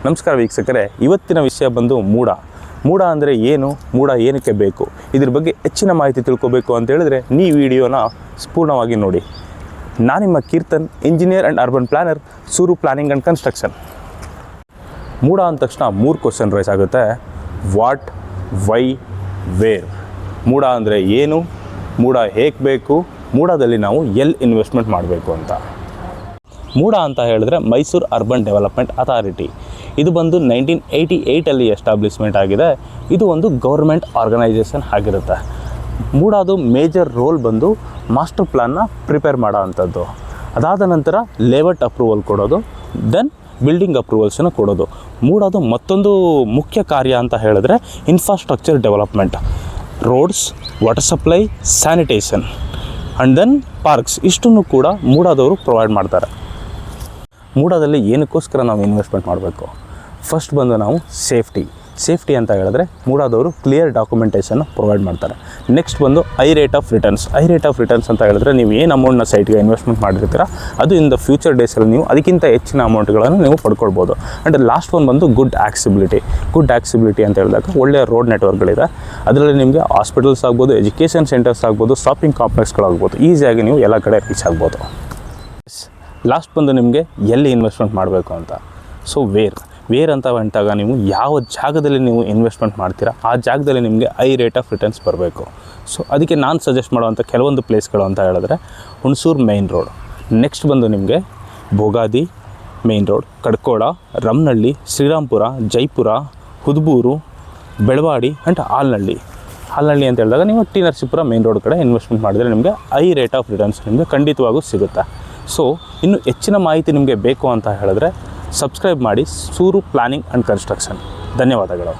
ನಮಸ್ಕಾರ ವೀಕ್ಷಕರೇ, ಇವತ್ತಿನ ವಿಷಯ ಬಂದು ಮೂಡ ಅಂದರೆ ಏನು, ಮೂಡ ಏನಕ್ಕೆ ಬೇಕು, ಇದ್ರ ಬಗ್ಗೆ ಹೆಚ್ಚಿನ ಮಾಹಿತಿ ತಿಳ್ಕೊಬೇಕು ಅಂತ ಹೇಳಿದ್ರೆ ಈ ವಿಡಿಯೋನ ಪೂರ್ಣವಾಗಿ ನೋಡಿ. ನಾನು ನಿಮ್ಮ Keerthan, engineer and urban planner, Sooru planning and construction. MUDA ಅಂದ ತಕ್ಷಣ 3 ಕ್ವಶನ್ ರೈಸ್ ಆಗುತ್ತೆ. What, why, where. ಮೂಡ ಅಂದರೆ ಏನು, ಮೂಡ ಹೇಗೆ ಬೇಕು, ಮೂಡದಲ್ಲಿ ನಾವು ಎಲ್ಲಿ ಇನ್ವೆಸ್ಟ್ಮೆಂಟ್ ಮಾಡಬೇಕು ಅಂತ. ಮೂಡ ಅಂತ ಹೇಳಿದ್ರೆ ಮೈಸೂರು ಅರ್ಬನ್ ಡೆವಲಪ್ಮೆಂಟ್ ಅಥಾರಿಟಿ. ಇದು ಬಂದು 1988 ಎಸ್ಟಾಬ್ಲಿಷ್ಮೆಂಟ್ ಆಗಿದೆ. ಇದು ಒಂದು ಗೌರ್ಮೆಂಟ್ ಆರ್ಗನೈಸೇಷನ್ ಆಗಿರುತ್ತೆ. ಮೂಡದು ಮೇಜರ್ ರೋಲ್ ಬಂದು ಮಾಸ್ಟರ್ ಪ್ಲ್ಯಾನ್ನ ಪ್ರಿಪೇರ್ ಮಾಡೋ ಅಂಥದ್ದು. ಅದಾದ ನಂತರ ಲೇಔಟ್ ಅಪ್ರೂವಲ್ ಕೊಡೋದು, ದೆನ್ ಬಿಲ್ಡಿಂಗ್ ಅಪ್ರೂವಲ್ಸನ್ನು ಕೊಡೋದು. ಮೂಡದು ಮತ್ತೊಂದು ಮುಖ್ಯ ಕಾರ್ಯ ಅಂತ ಹೇಳಿದ್ರೆ infrastructure development, roads, water supply, sanitation and then parks. ಇಷ್ಟನ್ನು ಕೂಡ ಮೂಡದವರು ಪ್ರೊವೈಡ್ ಮಾಡ್ತಾರೆ. ಮೂಡದಲ್ಲಿ ಏನಕ್ಕೋಸ್ಕರ ನಾವು ಇನ್ವೆಸ್ಟ್ಮೆಂಟ್ ಮಾಡಬೇಕು? ಫಸ್ಟ್ ಬಂದು ನಾವು ಸೇಫ್ಟಿ ಅಂತ ಹೇಳಿದ್ರೆ ಮೂಡದವರು ಕ್ಲಿಯರ್ ಡಾಕ್ಯುಮೆಂಟೇಷನ್ನ ಪ್ರೊವೈಡ್ ಮಾಡ್ತಾರೆ. ನೆಕ್ಸ್ಟ್ ಬಂದು ಐ ರೇಟ್ ಆಫ್ ರಿಟರ್ನ್ಸ್ ಅಂತ ಹೇಳಿದ್ರೆ ನೀವು ಏನು ಅಮೌಂಟ್ನ ಸೈಟ್ಗೆ ಇನ್ವೆಸ್ಟ್ಮೆಂಟ್ ಮಾಡಿರ್ತೀರ ಅದು ಇನ್ ದ ಫ್ಯೂಚರ್ ಡೇಸಲ್ಲಿ ನೀವು ಅದಕ್ಕಿಂತ ಹೆಚ್ಚಿನ ಅಮೌಂಟ್ಗಳನ್ನು ನೀವು ಪಡ್ಕೊಳ್ಬೋದು. ಆ್ಯಂಡ್ ಲಾಸ್ಟ್ ಒಂದು ಬಂದು ಗುಡ್ ಆಕ್ಸಿಬಿಲಿಟಿ ಅಂತ ಹೇಳಿದಾಗ ಒಳ್ಳೆಯ ರೋಡ್ ನೆಟ್ವರ್ಕ್ಗಳಿದೆ. ಅದರಲ್ಲಿ ನಿಮಗೆ ಹಾಸ್ಪಿಟಲ್ಸ್ ಆಗ್ಬೋದು, ಎಜುಕೇಷನ್ ಸೆಂಟರ್ಸ್ ಆಗ್ಬೋದು, ಶಾಪಿಂಗ್ ಕಾಂಪ್ಲೆಕ್ಸ್ಗಳಾಗ್ಬೋದು, ಈಸಿಯಾಗಿ ನೀವು ಎಲ್ಲ ಕಡೆ ರೀಚ್ ಆಗ್ಬೋದು. ಲಾಸ್ಟ್ ಬಂದು ನಿಮಗೆ ಎಲ್ಲಿ ಇನ್ವೆಸ್ಟ್ಮೆಂಟ್ ಮಾಡಬೇಕು ಅಂತ. ಸೊ ವೇರ್ ಅಂತ ಬಂದಾಗ ನೀವು ಯಾವ ಜಾಗದಲ್ಲಿ ನೀವು ಇನ್ವೆಸ್ಟ್ಮೆಂಟ್ ಮಾಡ್ತೀರಾ ಆ ಜಾಗದಲ್ಲಿ ನಿಮಗೆ ಐ ರೇಟ್ ಆಫ್ ರಿಟರ್ನ್ಸ್ ಬರಬೇಕು. ಸೊ ಅದಕ್ಕೆ ನಾನು ಸಜೆಸ್ಟ್ ಮಾಡುವಂಥ ಕೆಲವೊಂದು ಪ್ಲೇಸ್ಗಳು ಅಂತ ಹೇಳಿದ್ರೆ ಹುಣಸೂರು ಮೇನ್ ರೋಡ್, ನೆಕ್ಸ್ಟ್ ಬಂದು ನಿಮಗೆ Bhogadi main road, Kadakola, Ramanahalli, Srirampura, Jaipura, Hudburu, Belavadi and Halnahalli ಅಂತ ಹೇಳಿದಾಗ ನೀವು ಟಿ ನರಸೀಪುರ ಮೇನ್ ರೋಡ್ ಕಡೆ ಇನ್ವೆಸ್ಟ್ಮೆಂಟ್ ಮಾಡಿದರೆ ನಿಮಗೆ ಐ ರೇಟ್ ಆಫ್ ರಿಟರ್ನ್ಸ್ ನಿಮಗೆ ಖಂಡಿತವಾಗೂ ಸಿಗುತ್ತೆ. ಸೊ ಇನ್ನು ಹೆಚ್ಚಿನ ಮಾಹಿತಿ ನಿಮಗೆ ಬೇಕು ಅಂತ ಹೇಳಿದ್ರೆ ಸಬ್ಸ್ಕ್ರೈಬ್ ಮಾಡಿ ಸೂರು ಪ್ಲಾನಿಂಗ್ ಆ್ಯಂಡ್ ಕನ್ಸ್ಟ್ರಕ್ಷನ್. ಧನ್ಯವಾದಗಳು.